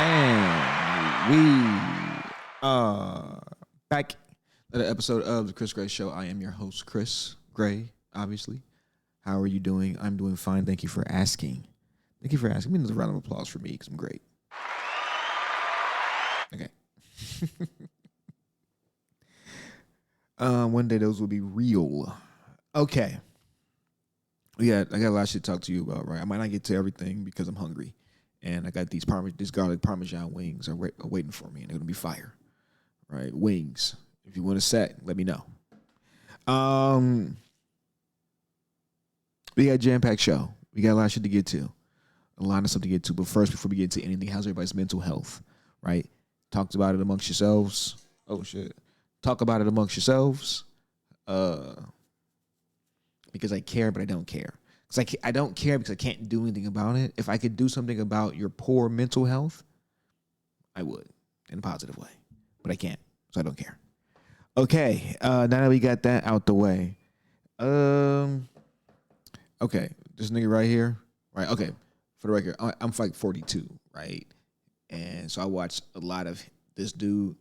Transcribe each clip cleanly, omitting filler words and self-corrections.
And we are back at an episode of the Chris Gray Show. I am your host, Chris Gray, obviously. How are you doing? I'm doing fine. Thank you for asking. Thank you for asking. Give me a round of applause for me because I'm great. Okay. One day those will be real. Okay. I got a lot of shit to talk to you about, right? I might not get to everything because I'm hungry. And I got these garlic Parmesan wings are waiting for me, and they're going to be fire, right? Wings. If you want a set, let me know. We got a jam-packed show. We got a lot of shit to get to, a lot of stuff to get to. But first, before we get to anything, how's everybody's mental health, right? Talked about it amongst yourselves. Oh, shit. Talk about it amongst yourselves because I care, but I don't care. Because I don't care because I can't do anything about it. If I could do something about your poor mental health, I would in a positive way. But I can't, so I don't care. Okay, now that we got that out the way. Okay, this nigga right here. Right, okay, for the record, I'm like 42, right? And so I watch a lot of this dude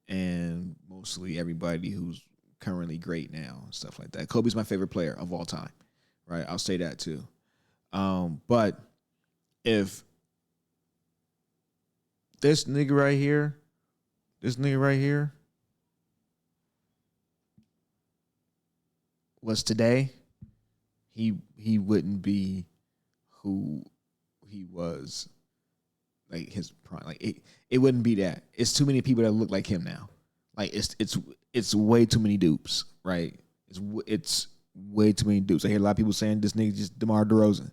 and mostly everybody who's currently great now and stuff like that. Kobe's my favorite player of all time. Right, I'll say that too. But if this nigga right here was today, he wouldn't be who he was, like his prime. Like it wouldn't be that. It's too many people that look like him now. Like it's way too many dupes, right? It's way too many dupes. I hear a lot of people saying this nigga just DeMar DeRozan,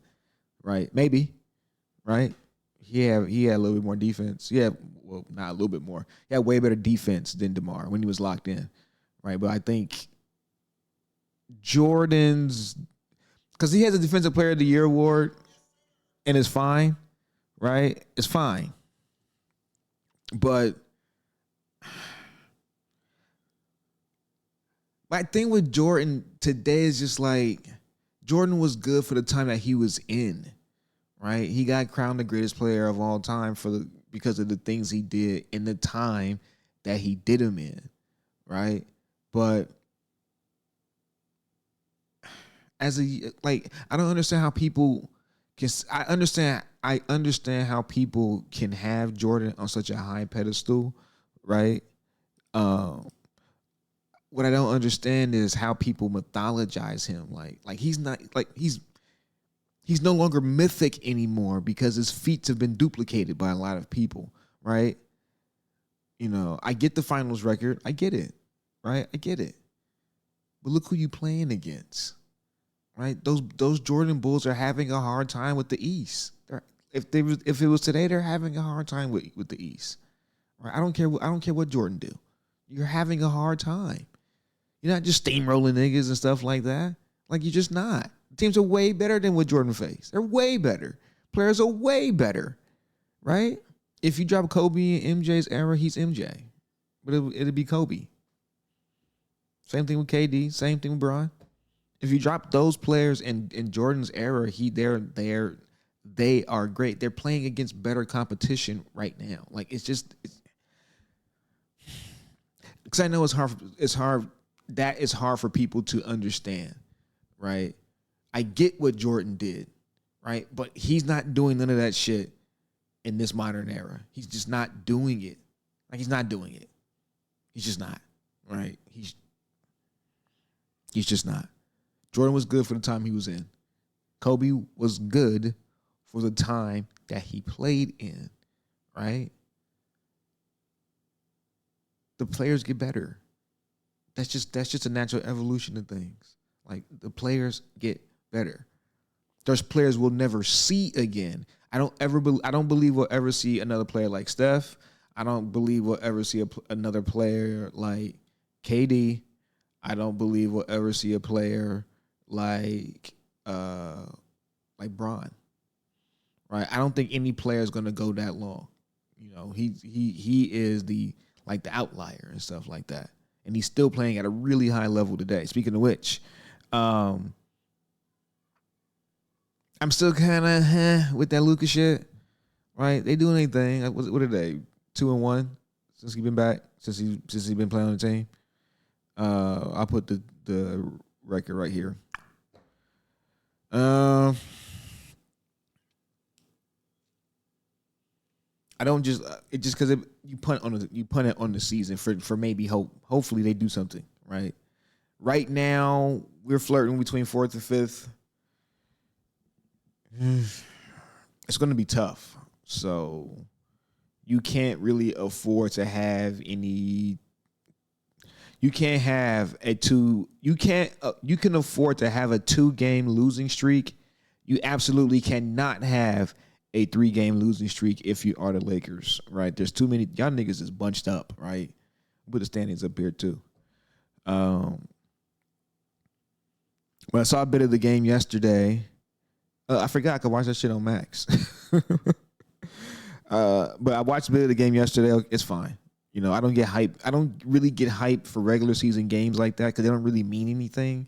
right? Maybe, right? He had a little bit more defense. Well, not a little bit more. He had way better defense than DeMar when he was locked in, right? But I think Jordan's, because he has a Defensive Player of the Year award, and it's fine, right? It's fine, but my thing with Jordan today is just like Jordan was good for the time that he was in, right? He got crowned the greatest player of all time because of the things he did in the time that he did them in, right? But I don't understand how people can. I understand how people can have Jordan on such a high pedestal, right? What I don't understand is how people mythologize him. Like he's not, like he's no longer mythic anymore because his feats have been duplicated by a lot of people, right? You know, I get the finals record. I get it, right? I get it. But look who you playing against, right? Those Jordan Bulls are having a hard time with the East. If it was today, they're having a hard time with the East, right? I don't care what Jordan do. You're having a hard time. You're not just steamrolling niggas and stuff like that. Like, you're just not. Teams are way better than what Jordan faced. They're way better. Players are way better, right? If you drop Kobe in MJ's era, he's MJ. But it'll be Kobe. Same thing with KD. Same thing with Bron. If you drop those players in Jordan's era, they are great. They're playing against better competition right now. Like, because I know it's hard. That is hard for people to understand, right? I get what Jordan did, right? But he's not doing none of that shit in this modern era. He's just not doing it. Like, he's not doing it. He's just not, right? He's just not. Jordan was good for the time he was in. Kobe was good for the time that he played in, right? The players get better. That's just a natural evolution of things. Like, the players get better. There's players we'll never see again. I don't believe we'll ever see another player like Steph. I don't believe we'll ever see another player like KD. I don't believe we'll ever see a player like Bron. Right? I don't think any player is going to go that long. You know, he is the outlier and stuff like that. And he's still playing at a really high level today. Speaking of which, I'm still kind of with that Luka shit. right? They doing anything. What are they? 2-1 since he been back. Since he been playing on the team. I'll put the record right here. I don't just it just because you punt it on the season for maybe hopefully they do something right. Right now we're flirting between 4th and 5th. It's going to be tough. So you can't really afford to have any. You can't have a two. You can't. You can afford to have a 2-game losing streak. You absolutely cannot have a 3-game losing streak if you are the Lakers, right? There's too many. Y'all niggas is bunched up, right? Put the standings up here too. But I saw a bit of the game yesterday. I forgot I could watch that shit on Max. But I watched a bit of the game yesterday. It's fine. You know, I don't get hype. I don't really get hype for regular season games like that because they don't really mean anything.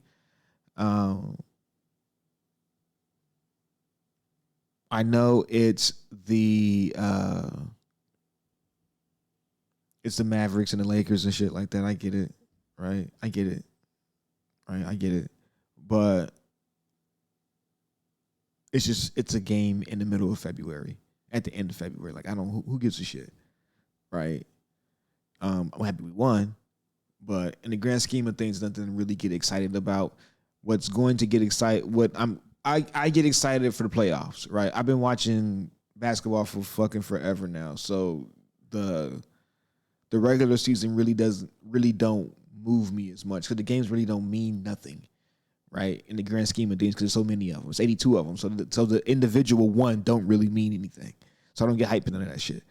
I know it's the Mavericks and the Lakers and shit like that. I get it, right? I get it, right? I get it, but it's a game in the middle of February, at the end of February. Like I don't who gives a shit, right? I'm happy we won, but in the grand scheme of things, nothing to really get excited about. What's going to get excited? I get excited for the playoffs, right? I've been watching basketball for fucking forever now, so the regular season really don't move me as much because the games really don't mean nothing, right? In the grand scheme of things, because there's so many of them, it's 82 of them, so the individual one don't really mean anything. So I don't get hyped into that shit.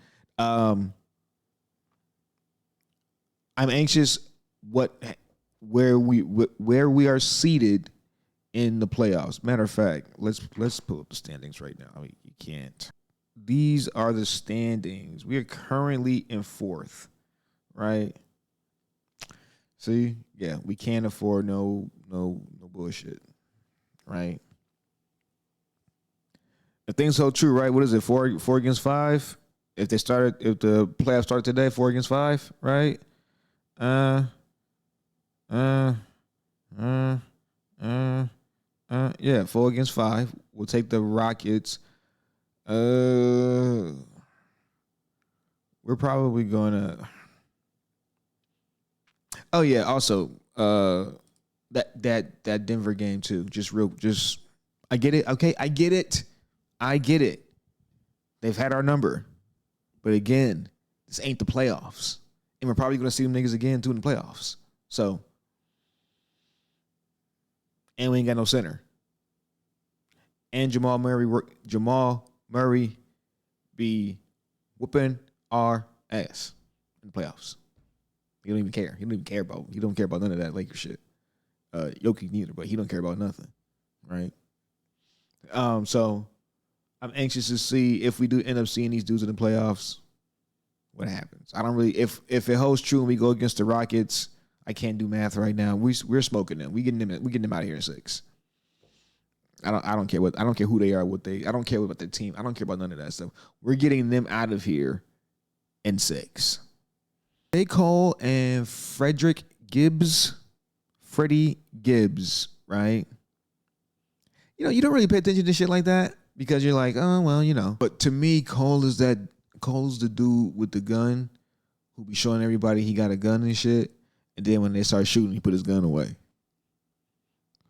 I'm anxious where we are seated in the playoffs. Matter of fact, let's pull up the standings right now. I mean, you can't. These are the standings. We are currently in 4th, right? See, yeah, we can't afford no bullshit, right? If things hold true, right? What is it? 4 against 5. If the playoffs started today, 4 against 5, right? Yeah, 4 against 5. We'll take the Rockets. We're probably gonna. Oh yeah. Also, that Denver game too. Just. I get it. Okay, I get it. They've had our number, but again, this ain't the playoffs. And we're probably going to see them niggas again too in the playoffs. So, and we ain't got no center. And Jamal Murray be whooping our ass in the playoffs. He don't even care. He don't care about none of that Lakers shit. Jokic neither, but he don't care about nothing, right? So I'm anxious to see if we do end up seeing these dudes in the playoffs. What happens? I don't really. If it holds true and we go against the Rockets, I can't do math right now. We're smoking them. We getting them out of here in 6. I don't care who they are. I don't care about their team. I don't care about none of that stuff. We're getting them out of here in 6. J. Cole and Freddie Gibbs, right? You know, you don't really pay attention to shit like that because you're like, oh well, you know. But to me, Cole's the dude with the gun who be showing everybody he got a gun and shit. And then when they start shooting, he put his gun away.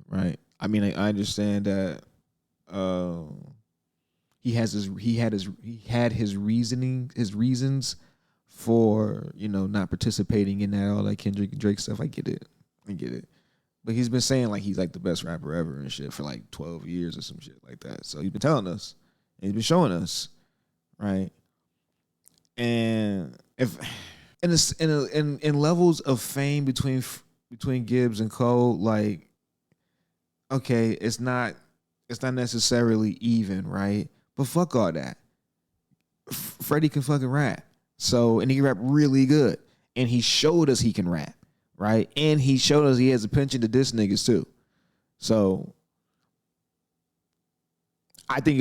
Right? I mean, I understand that he had his reasons for, you know, not participating in all that Kendrick and Drake stuff. I get it. But he's been saying like he's like the best rapper ever and shit for like 12 years or some shit like that. So he's been telling us and he's been showing us, right? And if in levels of fame between Gibbs and Cole, like, okay, it's not necessarily even, right? But fuck all that. Freddie can fucking rap. So, and he can rap really good. And he showed us he can rap, right? And he showed us he has a penchant to diss niggas too. So, I think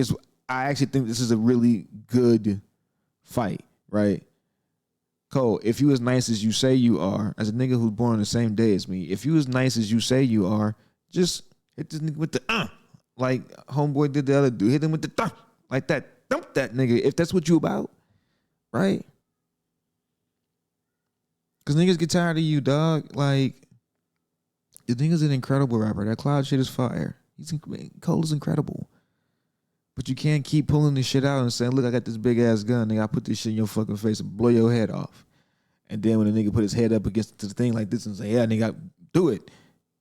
I actually think this is a really good fight, right? Cole, if you as nice as you say you are, as a nigga who's born on the same day as me, if you as nice as you say you are, just hit this nigga with the like homeboy did the other dude. Hit him with the like that. Dump that nigga if that's what you about, right? Cause niggas get tired of you, dog. Like, the nigga's an incredible rapper. That Cloud shit is fire. Cole is incredible. But you can't keep pulling this shit out and saying, look, I got this big ass gun, nigga. I put this shit in your fucking face and blow your head off. And then when the nigga put his head up against the thing like this and say, yeah, nigga, do it.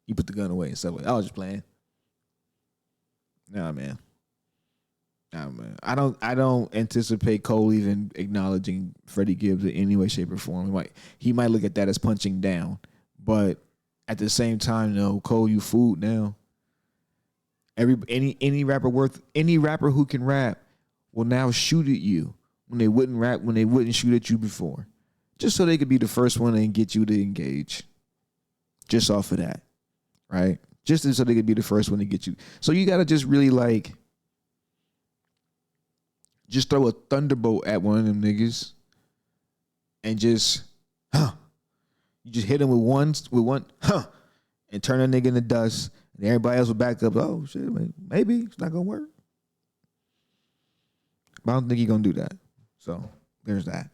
You put the gun away and stuff like that. I was just playing. Nah, man. I don't anticipate Cole even acknowledging Freddie Gibbs in any way, shape, or form. He might look at that as punching down. But at the same time, no, Cole, you fooled now. Any rapper who can rap will now shoot at you when they wouldn't shoot at you before. Just so they could be the first one and get you to engage. Just off of that. Right? Just so they could be the first one to get you. So you gotta just really just throw a thunderbolt at one of them niggas and just you just hit him with one and turn that nigga into dust. And everybody else will back up. Oh shit, man, maybe it's not gonna work. But I don't think he's gonna do that. So there's that.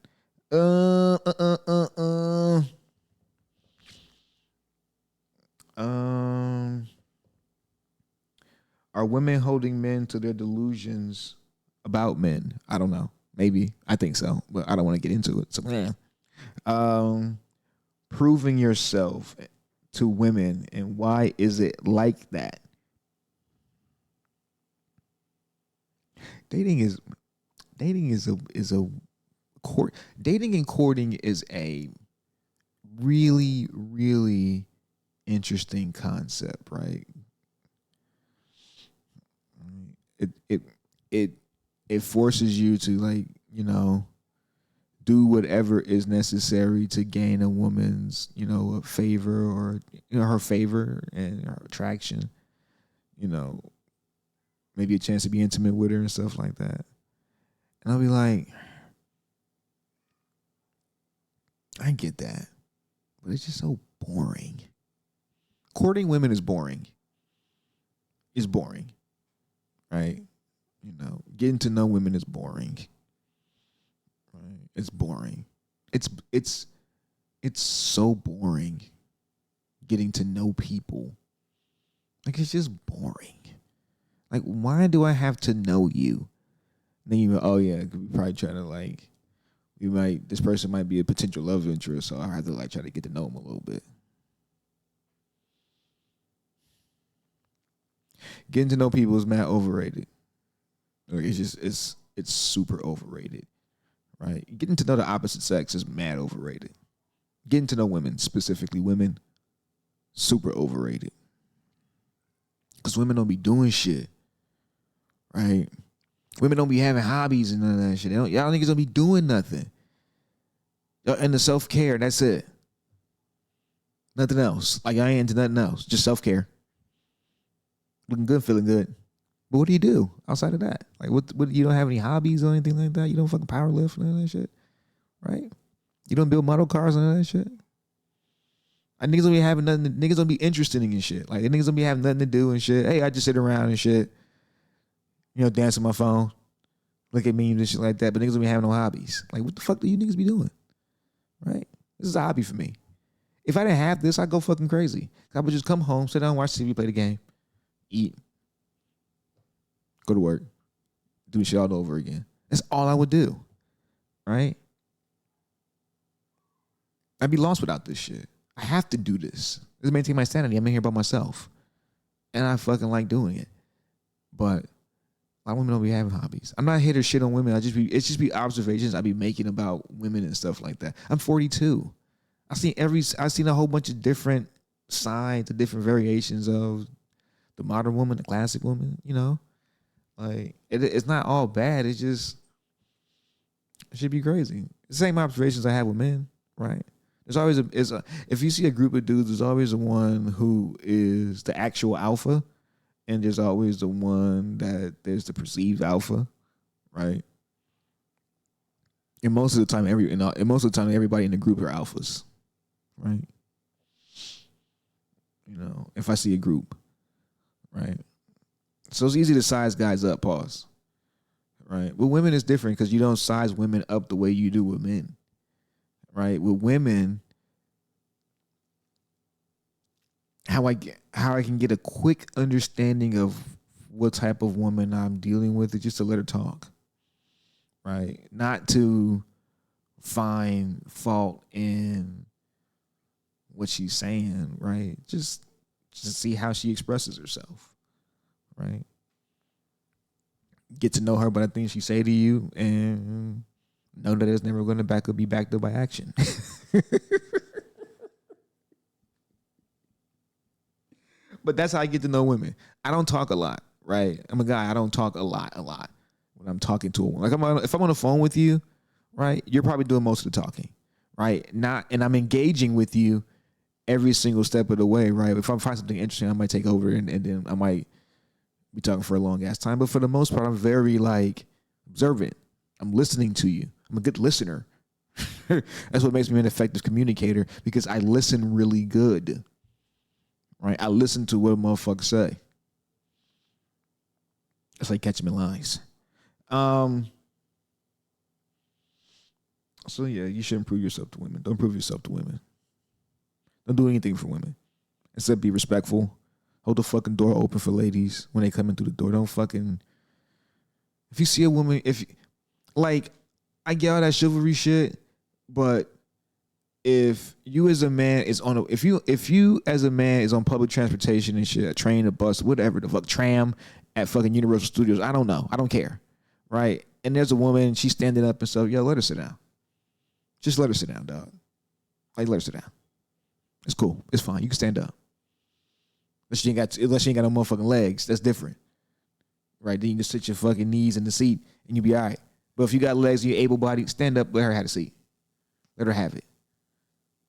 Are women holding men to their delusions about men? I don't know. Maybe. I think so, but I don't want to get into it. So, proving yourself to women, and why is it like that? Dating and courting is a really, really interesting concept, right? It forces you to do whatever is necessary to gain a woman's, a favor, or her favor and her attraction, maybe a chance to be intimate with her and stuff like that. And I'll be like, I get that, but it's just so boring. Courting women is boring. It's boring, right? Getting to know women is boring. Right? It's boring. It's so boring getting to know people. It's just boring. Why do I have to know you? And then you go, oh yeah, we probably try to this person might be a potential love interest, so I have to try to get to know him a little bit. Getting to know people is mad overrated. It's super overrated, right? Getting to know the opposite sex is mad overrated. Getting to know women, specifically women, super overrated. Because women don't be doing shit, right? Women don't be having hobbies and none of that shit. Y'all niggas don't be doing nothing. Y'all into self-care, that's it. Nothing else. I ain't into nothing else. Just self-care. Looking good, feeling good. But what do you do outside of that? What you don't have any hobbies or anything like that? You don't fucking power lift and none of that shit, right? You don't build model cars and none of that shit. Niggas don't be having nothing. Niggas don't be interested in shit. Niggas don't be having nothing to do and shit. Hey, I just sit around and shit. Dance on my phone, look at memes and shit like that. But niggas don't be having no hobbies. What the fuck do you niggas be doing? Right? This is a hobby for me. If I didn't have this, I'd go fucking crazy. I would just come home, sit down, watch TV, play the game, eat, go to work, do shit all over again. That's all I would do, right? I'd be lost without this shit. I have to do this. This is maintain my sanity. I'm in here by myself, and I fucking like doing it. But a lot of women don't be having hobbies. I'm not here to shit on women. It's just be observations I be making about women and stuff like that. I'm 42. I've seen a whole bunch of different sides, the different variations of the modern woman, the classic woman. It's not all bad. It should be crazy. The same observations I have with men, right? There's always if you see a group of dudes, there's always the one who is the actual alpha, and there's always the one that there's the perceived alpha. right? And most of the time, everybody in the group are alphas, right? You know, if I see a group, right? So it's easy to size guys up, pause. Right? With women, it's different because you don't size women up the way you do with men. Right? With women, how I can get a quick understanding of what type of woman I'm dealing with is just to let her talk. Right? Not to find fault in what she's saying, right? Just see how she expresses herself. Right? Get to know her by the things she say to you and know that it's never going to be backed up by action. But that's how I get to know women. I don't talk a lot, right? I'm a guy. I don't talk a lot when I'm talking to a woman. Like if I'm on the phone with you, right? You're probably doing most of the talking, right? And I'm engaging with you every single step of the way, right? If I find something interesting, I might take over and then I might be talking for a long ass time. But for the most part, I'm very like observant. I'm listening to you. I'm a good listener. That's what makes me an effective communicator because I listen really good. Right? I listen to what motherfuckers say. It's like catching me lies. So yeah, you shouldn't prove yourself to women. Don't prove yourself to women. Don't do anything for women. Instead, be respectful. Hold the fucking door open for ladies when they come in through the door. Don't fucking. If you see a woman, I get all that chivalry shit, but if you as a man is on if you as a man is on public transportation and shit, a train, a bus, whatever the fuck, tram at fucking Universal Studios, I don't know. I don't care. Right? And there's a woman, she's standing up and stuff, yo, let her sit down. Just let her sit down, dog. Like, let her sit down. It's cool. It's fine. You can stand up. Unless she ain't got no motherfucking legs. That's different. Right? Then you can sit your fucking knees in the seat and you'll be all right. But if you got legs and you're able-bodied, stand up, let her have a seat. Let her have it.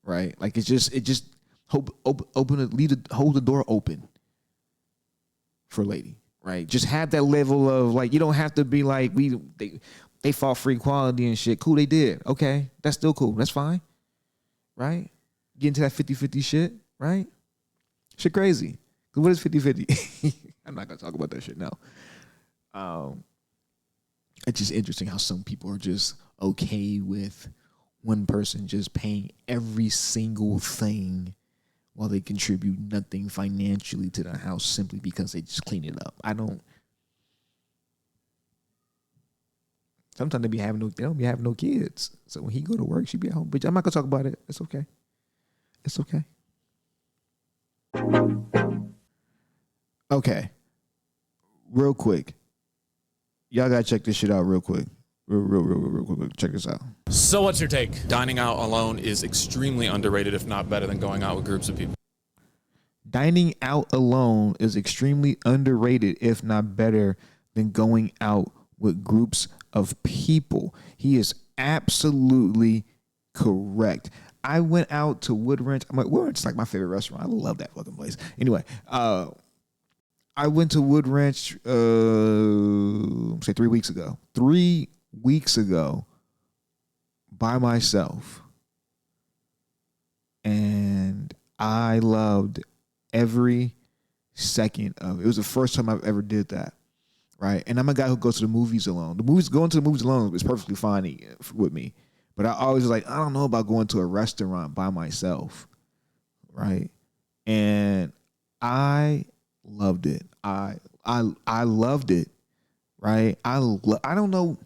Right? Like hold the door open for a lady. Right? Just have that level of like, you don't have to be like they fought for equality and shit. Cool, they did. Okay. That's still cool. That's fine. Right? Get into that 50-50 shit, right? Shit crazy. Cause what is 50-50? I'm not gonna talk about that shit now. It's just interesting how some people are just okay with one person just paying every single thing while they contribute nothing financially to the house simply because they just clean it up. Sometimes they don't be having no kids. So when he go to work, she be at home. But I'm not gonna talk about it. It's okay. It's okay. Okay. Real quick. Y'all gotta check this shit out real quick. Real quick. Check this out. So what's your take? Dining out alone is extremely underrated, if not better than going out with groups of people. Dining out alone is extremely underrated, if not better than going out with groups of people. He is absolutely correct. I went out to Wood Ranch. Wood Ranch is like my favorite restaurant. I love that fucking place. Anyway, I went to Wood Ranch, say 3 weeks ago. 3 weeks ago by myself. And I loved every second of it. It was the first time I've ever did that. Right? And I'm a guy who goes to the movies alone. Going to the movies alone is perfectly fine with me. But I always was like, I don't know about going to a restaurant by myself. Right? And I loved it. I loved it. Right? I don't know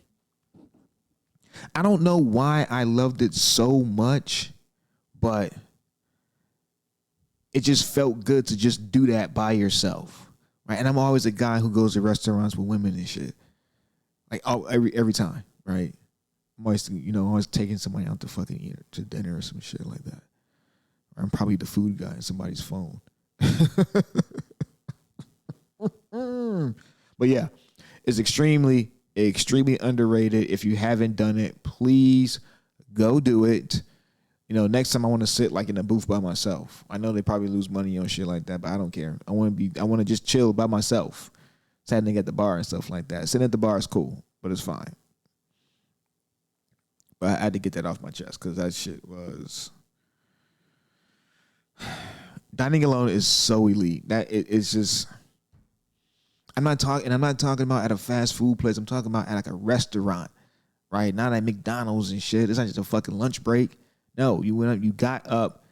why I loved it so much, but it just felt good to just do that by yourself. Right? And I'm always a guy who goes to restaurants with women and shit. Like every time, right? I'm always taking somebody out to fucking eat to dinner or some shit like that. Or I'm probably the food guy in somebody's phone. But yeah, it's extremely underrated. If you haven't done it, please go do it. Next time I want to sit like in a booth by myself. I know they probably lose money on shit like that, but I don't care. I want to just chill by myself. Standing at the bar and stuff like that. Sitting at the bar is cool. but it's fine. But I had to get that off my chest because that shit was. Dining alone is so elite that it's just. I'm not talking about at a fast food place. I'm talking about at like a restaurant, right? Not at McDonald's and shit. It's not just a fucking lunch break. No, you went up, you got up,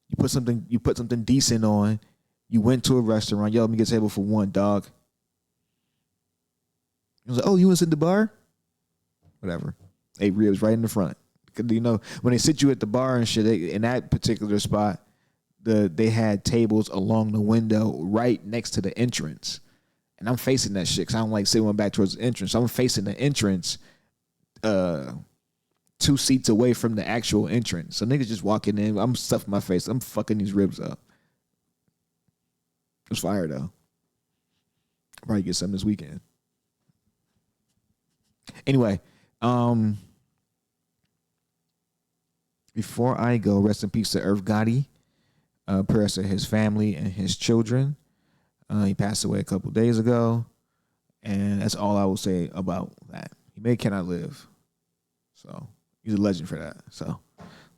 you put something decent on. You went to a restaurant. Yo, let me get a table for one, dog. I was like, oh, you want to sit at the bar? Whatever. 8 ribs right in the front. Because, you know, when they sit you at the bar and shit, in that particular spot, they had tables along the window right next to the entrance. And I'm facing that shit because I don't like sitting back towards the entrance. So I'm facing the entrance 2 seats away from the actual entrance. So niggas just walking in. I'm stuffing my face. I'm fucking these ribs up. It was fire, though. I'll probably get some this weekend. Anyway, before I go, rest in peace to Irv Gotti. Prayers to his family and his children. He passed away a couple days ago. And that's all I will say about that. He cannot live. So he's a legend for that. So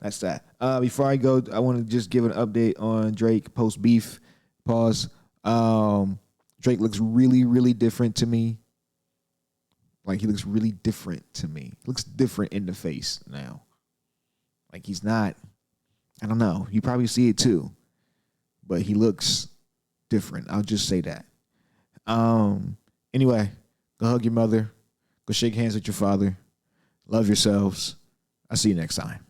that's that. Before I go, I want to just give an update on Drake post beef. Pause. Drake looks really, really different to me. Like, he looks really different to me. He looks different in the face now. Like, he's not, I don't know. You probably see it too. But he looks different. I'll just say that. Anyway, go hug your mother. Go shake hands with your father. Love yourselves. I'll see you next time.